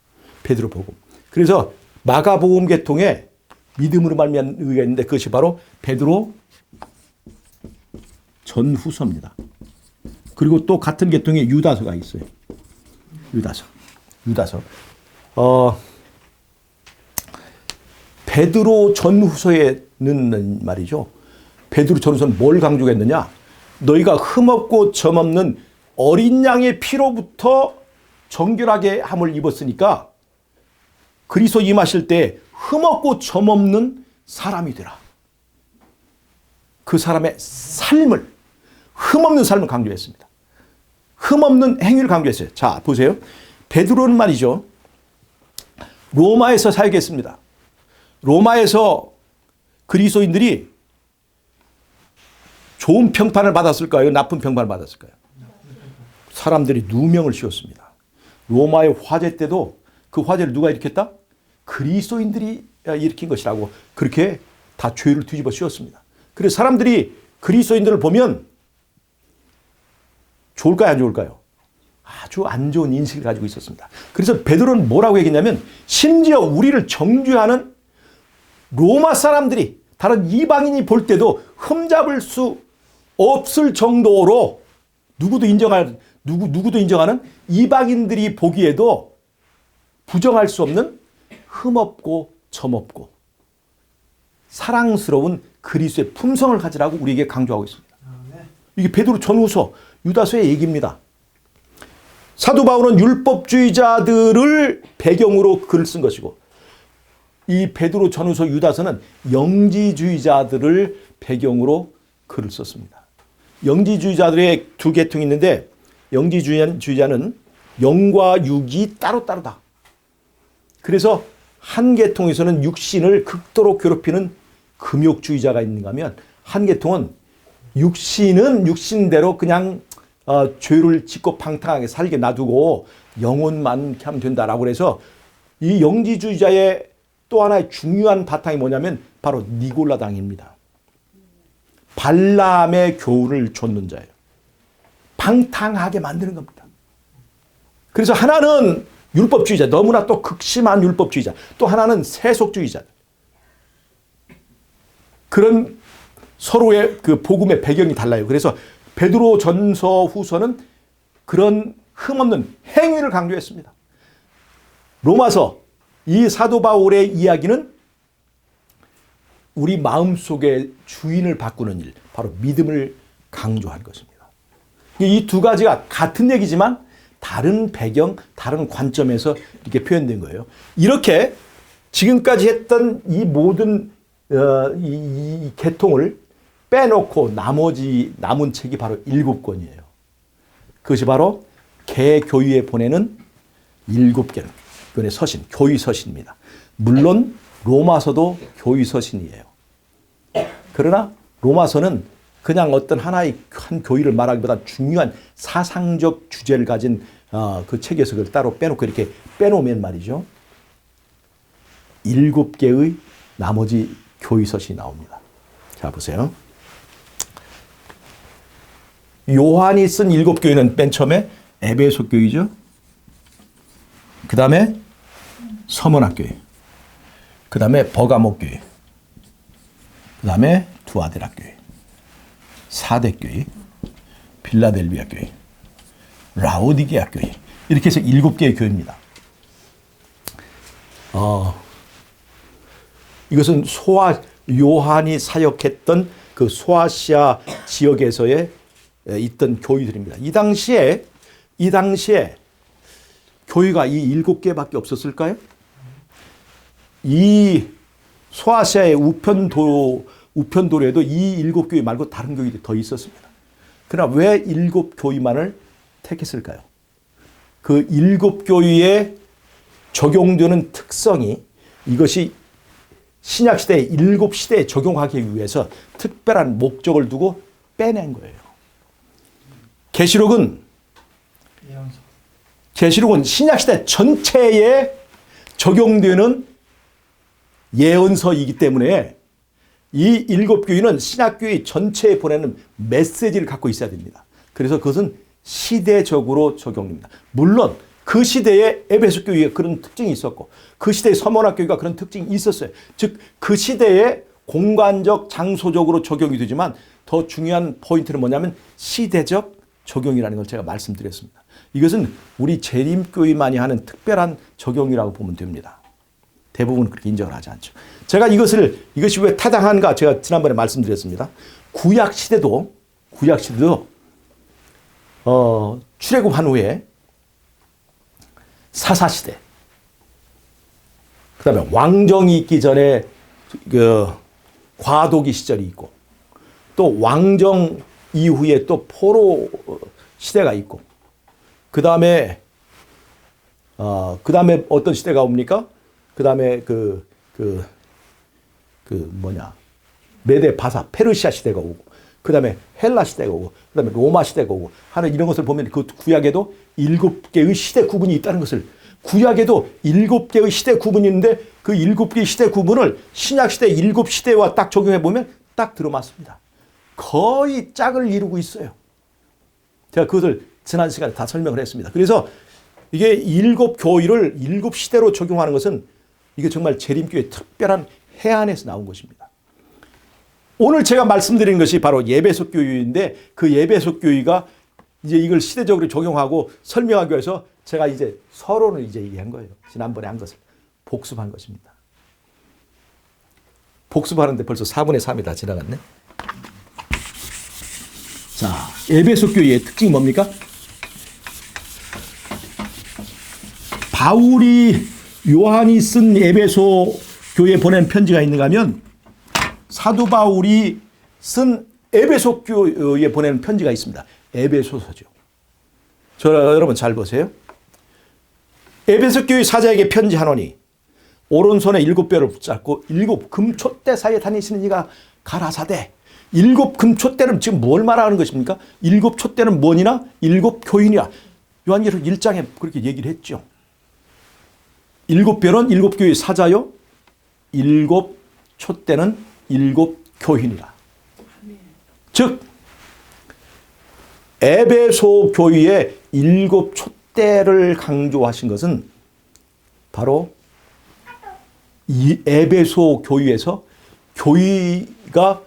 베드로 복음. 그래서 마가복음 계통에 믿음으로 말미암는 의가 있는데 그것이 바로 베드로 전후서입니다. 그리고 또 같은 계통에 유다서가 있어요. 유다서. 베드로 전후서에는 말이죠. 베드로 전후서는 뭘 강조했느냐? 너희가 흠없고 점없는 어린 양의 피로부터 정결하게 함을 입었으니까 그리스도 임하실 때 흠없고 점없는 사람이 되라. 그 사람의 삶을 흠없는 삶을 강조했습니다. 흠없는 행위를 강조했어요. 자, 보세요. 베드로는 말이죠. 로마에서 살겠습니다. 로마에서 그리스도인들이 좋은 평판을 받았을까요? 나쁜 평판을 받았을까요? 사람들이 누명을 씌웠습니다. 로마의 화재 때도 그 화재를 누가 일으켰다? 그리스도인들이 일으킨 것이라고 그렇게 다 죄를 뒤집어 씌웠습니다. 그래서 사람들이 그리스도인들을 보면 좋을까요? 안 좋을까요? 아주 안 좋은 인식을 가지고 있었습니다. 그래서 베드로는 뭐라고 얘기했냐면 심지어 우리를 정죄하는 로마 사람들이 다른 이방인이 볼 때도 흠잡을 수 없을 정도로 누구도 인정하는 이방인들이 보기에도 부정할 수 없는 흠없고 점없고 사랑스러운 그리스도의 품성을 가지라고 우리에게 강조하고 있습니다. 이게 베드로 전후서 유다서의 얘기입니다. 사도 바울은 율법주의자들을 배경으로 글을 쓴 것이고 이 베드로 전후서 유다서는 영지주의자들을 배경으로 글을 썼습니다. 영지주의자들의 두 계통이 있는데 영지주의자는 영과 육이 따로따로다. 그래서 한 계통에서는 육신을 극도로 괴롭히는 금욕주의자가 있는가 하면 한 계통은 육신은 육신대로 그냥 죄를 짓고 방탕하게 살게 놔두고 영혼만 하면 된다라고 해서 이 영지주의자의 또 하나의 중요한 바탕이 뭐냐면 바로 니골라당입니다. 발람의 교훈을 좇는 자예요. 방탕하게 만드는 겁니다. 그래서 하나는 율법주의자, 너무나 또 극심한 율법주의자, 또 하나는 세속주의자. 그런 서로의 그 복음의 배경이 달라요. 그래서 베드로 전서 후서는 그런 흠없는 행위를 강조했습니다. 로마서 이 사도 바울의 이야기는 우리 마음속의 주인을 바꾸는 일, 바로 믿음을 강조한 것입니다. 이 두 가지가 같은 얘기지만 다른 배경, 다른 관점에서 이렇게 표현된 거예요. 이렇게 지금까지 했던 이 모든 이 계통을 빼놓고 나머지 남은 책이 바로 7권이에요. 그것이 바로 개교유에 보내는 7개는 그의 서신, 교유 서신입니다. 물론 로마서도 교유 서신이에요. 그러나 로마서는 그냥 어떤 하나의 한 교유를 말하기보다 중요한 사상적 주제를 가진 그 책에서 그걸 따로 빼놓고 이렇게 빼놓으면 말이죠. 7개의 나머지 교유 서신이 나옵니다. 자, 보세요. 요한이 쓴 7교회는 맨 처음에 에베소 교회죠. 그 다음에 서문학 교회. 그 다음에 버가모 교회. 그 다음에 두아데라 교회. 사대 교회. 빌라델비아 교회. 라오디게아 교회. 이렇게 해서 7개의 교회입니다. 이것은 요한이 사역했던 그 소아시아 지역에서의 있던 교회들입니다. 이 당시에 교회가 이 7개밖에 없었을까요? 이 소아시아의 우편도로에도 이 7교회 말고 다른 교회들이 더 있었습니다. 그러나 왜 7교회만을 택했을까요? 그 7교회에 적용되는 특성이 이것이 신약시대의 7시대에 적용하기 위해서 특별한 목적을 두고 빼낸 거예요. 계시록은 신약시대 전체에 적용되는 예언서이기 때문에 이 7교회는 신약교회 전체에 보내는 메시지를 갖고 있어야 됩니다. 그래서 그것은 시대적으로 적용됩니다. 물론 그 시대에 에베소 교회가 그런 특징이 있었고 그 시대의 서문학 교회가 그런 특징이 있었어요. 즉 그 시대에 공간적 장소적으로 적용이 되지만 더 중요한 포인트는 뭐냐면 시대적 적용이라는 걸 제가 말씀드렸습니다. 이것은 우리 재림교회만이 하는 특별한 적용이라고 보면 됩니다. 대부분 그렇게 인정을 하지 않죠. 제가 이것이 왜 타당한가 제가 지난번에 말씀드렸습니다. 구약 시대도 출애굽한 후에 사사시대, 그 다음에 왕정이 있기 전에 그 과도기 시절이 있고 또 왕정 이후에 또 포로 시대가 있고 그 다음에 어떤 시대가 옵니까? 그 다음에 메데 바사 페르시아 시대가 오고 그 다음에 헬라 시대가 오고 그 다음에 로마 시대가 오고 하는 이런 것을 보면 그 구약에도 7개의 시대 구분이 있다는 것을 구약에도 7개의 시대 구분이 있는데 그 7개의 시대 구분을 신약시대 7시대와 딱 적용해 보면 딱 들어맞습니다. 거의 짝을 이루고 있어요. 제가 그것을 지난 시간에 다 설명을 했습니다. 그래서 이게 7교회를 7시대로 적용하는 것은 이게 정말 재림교회의 특별한 해안에서 나온 것입니다. 오늘 제가 말씀드리는 것이 바로 에베소 교회인데 그 에베소 교회가 이제 이걸 시대적으로 적용하고 설명하기 위해서 제가 이제 서론을 이제 얘기한 거예요. 지난번에 한 것을 복습한 것입니다. 복습하는데 벌써 4분의 3이 다 지나갔네. 자, 에베소 교회의 특징이 뭡니까? 바울이 요한이 쓴 에베소 교회에 보낸 편지가 있는가 하면 사도 바울이 쓴 에베소 교회에 보내는 편지가 있습니다. 에베소서죠. 여러분 잘 보세요. 에베소 교회 사자에게 편지하노니 오른손에 7뼈를 붙잡고 7 금촛대 사이에 다니시는 이가 가라사대. 7 금촛대는 지금 뭘 말하는 것입니까? 7 촛대는 뭐니나 7 교인이야. 요한계시록 1장에 그렇게 얘기를 했죠. 7뼈는 7 교회의 사자요. 7 촛대는 7 교인이라. 즉 에베소 교회의 7 촛대를 강조하신 것은 바로 이 에베소 교회에서 교회가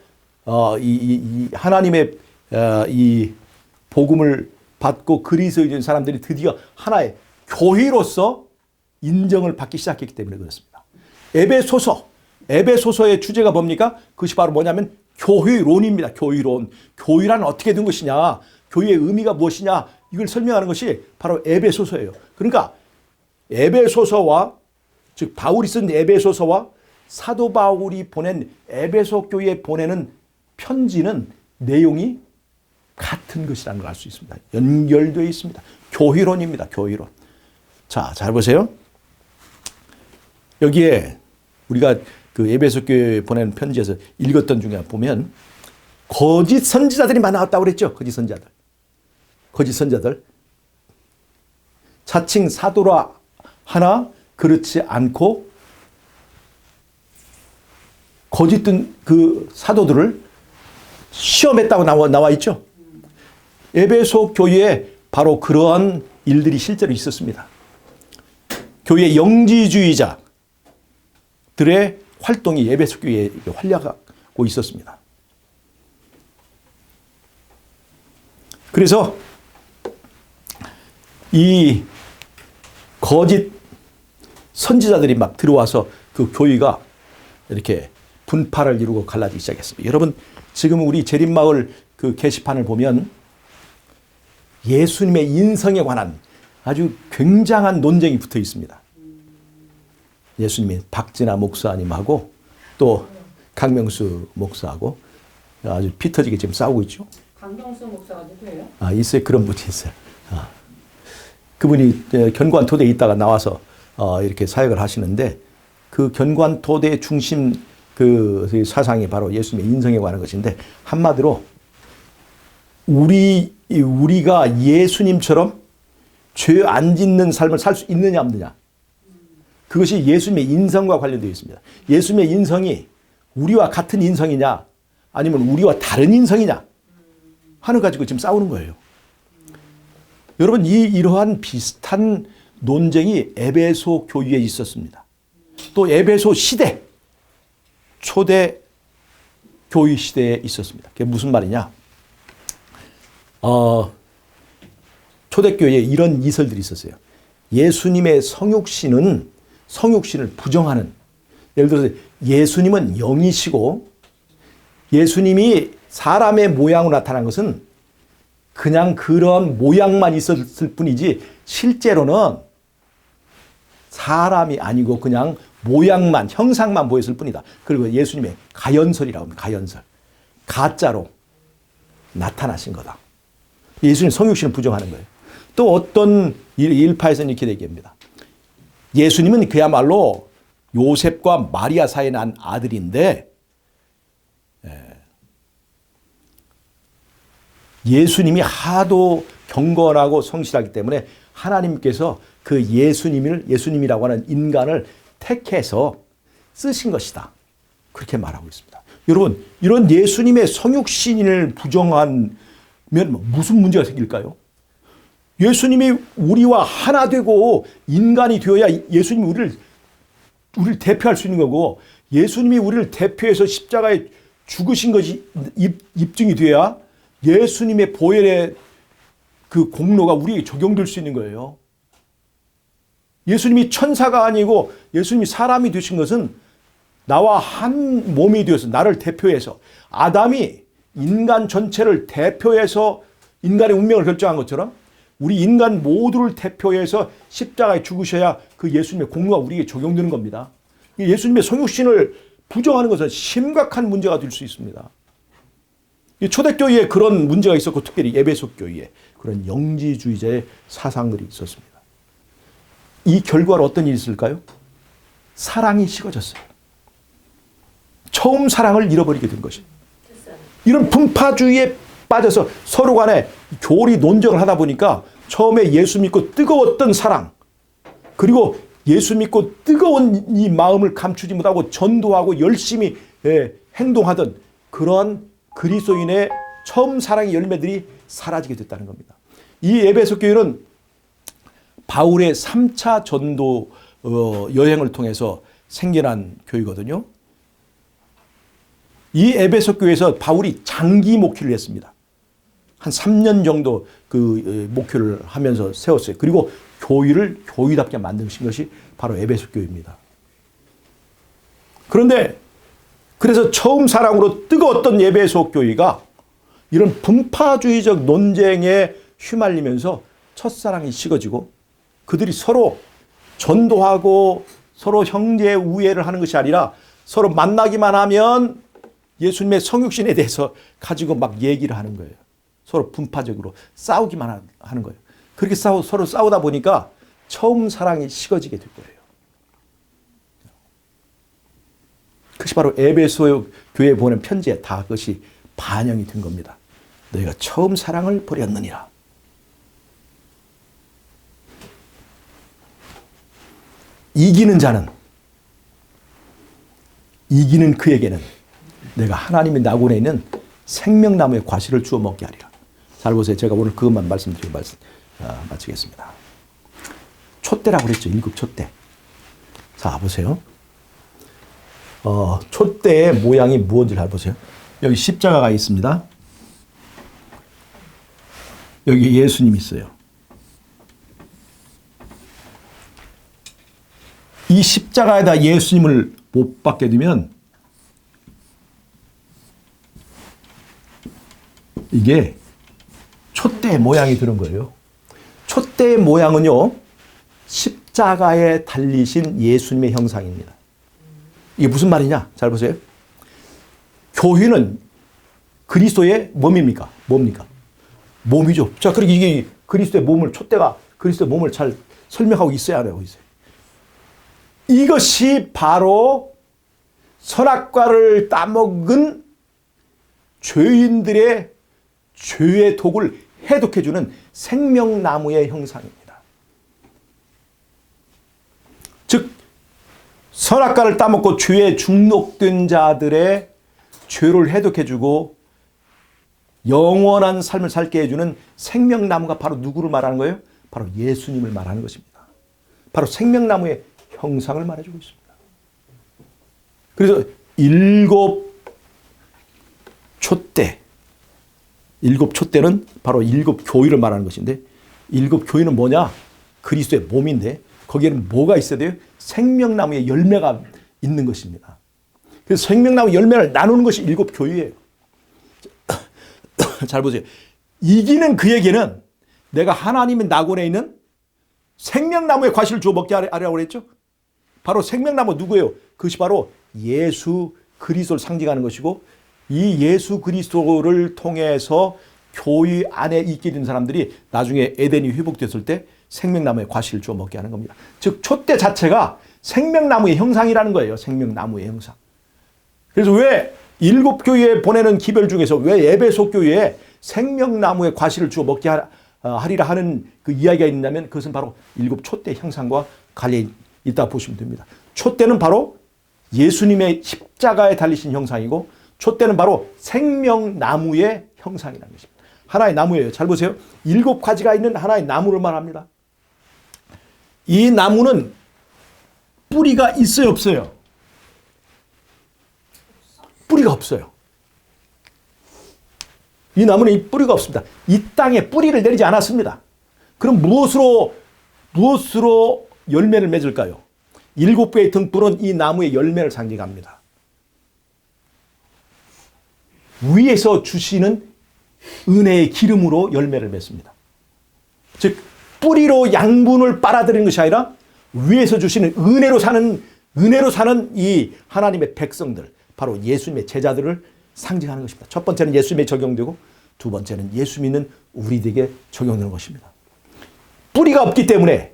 이 하나님의 이 복음을 받고 그리스도에 있는 사람들이 드디어 하나의 교회로서 인정을 받기 시작했기 때문에 그렇습니다. 에베소서의 주제가 뭡니까? 그것이 바로 뭐냐면 교회론입니다. 교회론. 교회란 어떻게 된 것이냐? 교회의 의미가 무엇이냐? 이걸 설명하는 것이 바로 에베소서예요. 그러니까 에베소서와 즉 바울이 쓴 에베소서와 사도 바울이 보낸 에베소 교회에 보내는 편지는 내용이 같은 것이라는 걸 알 수 있습니다. 연결되어 있습니다. 교회론입니다. 교회론. 자, 잘 보세요. 여기에 우리가 그 에베소 교회에 보낸 편지에서 읽었던 중에 보면 거짓 선지자들이 많이 나왔다고 그랬죠. 거짓 선지자들. 자칭 사도라 하나 그렇지 않고 거짓된 그 사도들을 시험했다고 나와 있죠. 에베소 교회에 바로 그러한 일들이 실제로 있었습니다. 교회 영지주의자들의 활동이 에베소 교회에 활약하고 있었습니다. 그래서 이 거짓 선지자들이 막 들어와서 그 교회가 이렇게 분파를 이루고 갈라지기 시작했습니다. 여러분 지금 우리 재림마을 그 게시판을 보면 예수님의 인성에 관한 아주 굉장한 논쟁이 붙어 있습니다. 예수님이 박진아 목사님하고 또 강명수 목사하고 아주 피 터지게 지금 싸우고 있죠. 강명수 목사가 누구예요? 있어요. 그런 분이 있어요. 그분이 견고한토대에 있다가 나와서 이렇게 사역을 하시는데 그 견고한토대의 중심 그 사상이 바로 예수님의 인성에 관한 것인데 한마디로 우리가 예수님처럼 죄 안 짓는 삶을 살 수 있느냐 없느냐 그것이 예수님의 인성과 관련되어 있습니다. 예수님의 인성이 우리와 같은 인성이냐 아니면 우리와 다른 인성이냐 하는 가지고 지금 싸우는 거예요. 여러분 이러한 비슷한 논쟁이 에베소 교회에 있었습니다. 또 에베소 시대 초대 교회 시대에 있었습니다. 그게 무슨 말이냐? 초대교회에 이런 이설들이 있었어요. 예수님의 성육신을 부정하는, 예를 들어서 예수님은 영이시고 예수님이 사람의 모양으로 나타난 것은 그냥 그런 모양만 있었을 뿐이지 실제로는 사람이 아니고 그냥 모양만, 형상만 보였을 뿐이다. 그리고 예수님의 가연설이라고 합니다. 가연설. 가짜로 나타나신 거다. 예수님 성육신을 부정하는 거예요. 또 어떤 일파에서는 이렇게 얘기합니다. 예수님은 그야말로 요셉과 마리아 사이에 난 아들인데 예수님이 하도 경건하고 성실하기 때문에 하나님께서 그 예수님이라고 하는 인간을 택해서 쓰신 것이다. 그렇게 말하고 있습니다. 여러분, 이런 예수님의 성육신을 부정하면 무슨 문제가 생길까요? 예수님이 우리와 하나 되고 인간이 되어야 예수님이 우리를 대표할 수 있는 거고 예수님이 우리를 대표해서 십자가에 죽으신 것이 입증이 돼야 예수님의 보혈의 그 공로가 우리에게 적용될 수 있는 거예요. 예수님이 천사가 아니고 예수님이 사람이 되신 것은 나와 한 몸이 되어서 나를 대표해서 아담이 인간 전체를 대표해서 인간의 운명을 결정한 것처럼 우리 인간 모두를 대표해서 십자가에 죽으셔야 그 예수님의 공로가 우리에게 적용되는 겁니다. 예수님의 성육신을 부정하는 것은 심각한 문제가 될 수 있습니다. 초대교회에 그런 문제가 있었고 특별히 에베소 교회에 그런 영지주의자의 사상들이 있었습니다. 이 결과로 어떤 일이 있을까요? 사랑이 식어졌어요. 처음 사랑을 잃어버리게 된 것입니다. 이런 분파주의에 빠져서 서로 간에 교리 논쟁을 하다 보니까 처음에 예수 믿고 뜨거웠던 사랑, 그리고 예수 믿고 뜨거운 이 마음을 감추지 못하고 전도하고 열심히 행동하던 그런 그리스도인의 처음 사랑의 열매들이 사라지게 됐다는 겁니다. 이 에베소 교회는 바울의 3차 전도 여행을 통해서 생겨난 교회거든요. 이 에베소 교회에서 바울이 장기 목회를 했습니다. 한 3년 정도 그 목회를 하면서 세웠어요. 그리고 교회를 교회답게 만드신 것이 바로 에베소 교회입니다. 그런데 그래서 처음 사랑으로 뜨거웠던 에베소 교회가 이런 분파주의적 논쟁에 휘말리면서 첫사랑이 식어지고 그들이 서로 전도하고 서로 형제 우애를 하는 것이 아니라 서로 만나기만 하면 예수님의 성육신에 대해서 가지고 막 얘기를 하는 거예요. 서로 분파적으로 싸우기만 하는 거예요. 그렇게 서로 싸우다 보니까 처음 사랑이 식어지게 될 거예요. 그것이 바로 에베소 교회에 보낸 편지에 다 그것이 반영이 된 겁니다. 너희가 처음 사랑을 버렸느니라. 이기는 자는, 이기는 그에게는 내가 하나님의 나군에 있는 생명나무의 과실을 주워 먹게 하리라. 잘 보세요. 제가 오늘 그것만 말씀드리고 마치겠습니다. 촛대라고 그랬죠. 7 촛대. 자, 보세요. 촛대의 모양이 무엇인지 잘 보세요. 여기 십자가가 있습니다. 여기 예수님이 있어요. 이 십자가에다 예수님을 못 박게 되면 이게 촛대의 모양이 드는 거예요. 촛대의 모양은요, 십자가에 달리신 예수님의 형상입니다. 이게 무슨 말이냐? 잘 보세요. 교회는 그리스도의 몸입니까? 뭡니까? 몸이죠. 자, 그러니까 이게 그리스도의 몸을, 촛대가 그리스도의 몸을 잘 설명하고 있어야 하고 있어요. 이것이 바로 선악과를 따먹은 죄인들의 죄의 독을 해독해주는 생명나무의 형상입니다. 즉, 선악과를 따먹고 죄에 중독된 자들의 죄를 해독해주고 영원한 삶을 살게 해주는 생명나무가 바로 누구를 말하는 거예요? 바로 예수님을 말하는 것입니다. 바로 생명나무의 형상을 말해주고 있습니다. 그래서 7 촛대, 7 촛대는 바로 7 교회를 말하는 것인데 7 교회는 뭐냐? 그리스도의 몸인데 거기에는 뭐가 있어야 돼요? 생명나무의 열매가 있는 것입니다. 그래서 생명나무 열매를 나누는 것이 7 교회예요. 잘 보세요. 이기는 그에게는 내가 하나님의 낙원에 있는 생명나무의 과실을 주어 먹게 하라고 그랬죠? 바로 생명나무 누구예요? 그것이 바로 예수 그리스도를 상징하는 것이고 이 예수 그리스도를 통해서 교회 안에 있게 된 사람들이 나중에 에덴이 회복됐을 때 생명나무의 과실을 주어 먹게 하는 겁니다. 즉 촛대 자체가 생명나무의 형상이라는 거예요. 생명나무의 형상. 그래서 왜 7 교회에 보내는 기별 중에서 왜 에베소 교회에 생명나무의 과실을 주어 먹게 하리라 하는 그 이야기가 있냐면 그것은 바로 7 촛대 형상과 관련이 있다고 보시면 됩니다. 촛대는 바로 예수님의 십자가에 달리신 형상이고 촛대는 바로 생명나무의 형상이라는 것입니다. 하나의 나무예요. 잘 보세요. 7가지가 있는 하나의 나무를 말합니다. 이 나무는 뿌리가 있어요, 없어요? 뿌리가 없어요. 이 나무는 이 뿌리가 없습니다. 이 땅에 뿌리를 내리지 않았습니다. 그럼 무엇으로 열매를 맺을까요? 7개의 등불은 이 나무의 열매를 상징합니다. 위에서 주시는 은혜의 기름으로 열매를 맺습니다. 즉 뿌리로 양분을 빨아들이는 것이 아니라 위에서 주시는 은혜로 사는 이 하나님의 백성들, 바로 예수님의 제자들을 상징하는 것입니다. 첫 번째는 예수님에 적용되고 두 번째는 예수 믿는 우리에게 적용되는 것입니다. 뿌리가 없기 때문에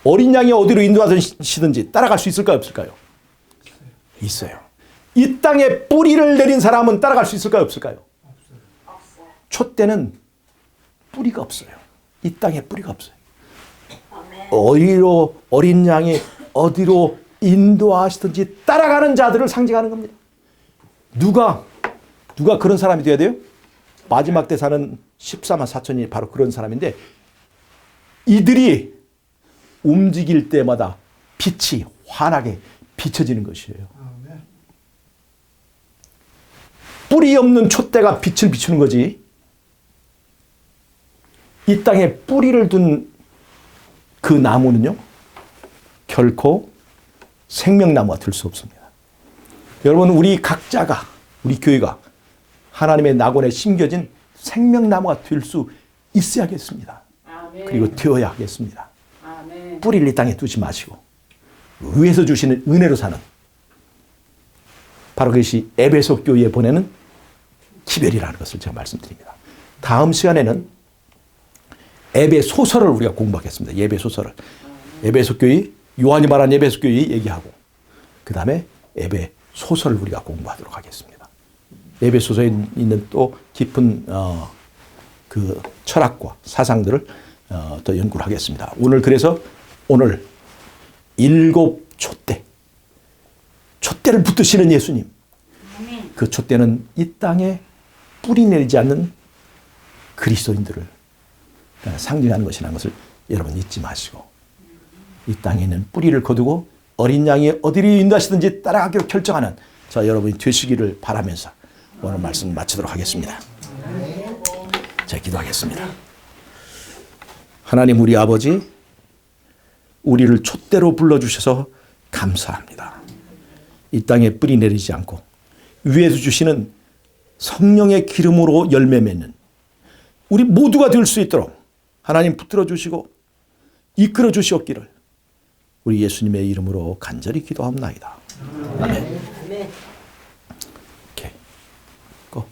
어린 양이 어디로 인도하시든지 따라갈 수 있을까요? 없을까요? 있어요. 이 땅에 뿌리를 내린 사람은 따라갈 수 있을까요? 없을까요? 없어요. 촛대는 뿌리가 없어요. 이 땅에 뿌리가 없어요. 아멘. 어디로 어린 양이 어디로 인도하시든지 따라가는 자들을 상징하는 겁니다. 누가 그런 사람이 되어야 돼요? 마지막 때 사는 14만 4천이 바로 그런 사람인데, 이들이 움직일 때마다 빛이 환하게 비춰지는 것이에요. 뿌리 없는 촛대가 빛을 비추는 거지, 이 땅에 뿌리를 둔 그 나무는요 결코 생명나무가 될 수 없습니다. 여러분, 우리 각자가, 우리 교회가 하나님의 낙원에 심겨진 생명나무가 될 수 있어야겠습니다. 아멘. 그리고 되어야 하겠습니다. 아멘. 뿌리를 이 땅에 두지 마시고 위에서 주시는 은혜로 사는, 바로 그것이 에베소 교회에 보내는 기별이라는 것을 제가 말씀드립니다. 다음 시간에는 에베소서를 우리가 공부하겠습니다. 에베소서를. 에베소 교회, 요한이 말한 에베소 교회 얘기하고, 그 다음에 에베소서를 우리가 공부하도록 하겠습니다. 에베소서에 있는 또 깊은 그 철학과 사상들을 더 연구를 하겠습니다. 그래서 오늘 7 촛대를 붙드시는 예수님, 그 촛대는 이 땅에 뿌리 내리지 않는 그리스도인들을 상징하는 것이라는 것을 여러분 잊지 마시고, 이 땅에 있는 뿌리를 거두고 어린 양이 어디로 인도하시든지 따라가기로 결정하는 자 여러분이 되시기를 바라면서 오늘 말씀 마치도록 하겠습니다. 자, 기도하겠습니다. 하나님, 우리 아버지, 우리를 촛대로 불러주셔서 감사합니다. 이 땅에 뿌리 내리지 않고 위에서 주시는 성령의 기름으로 열매 맺는 우리 모두가 될 수 있도록 하나님 붙들어 주시고 이끌어 주시옵기를 우리 예수님의 이름으로 간절히 기도합나이다. 아멘. 오케이. 고.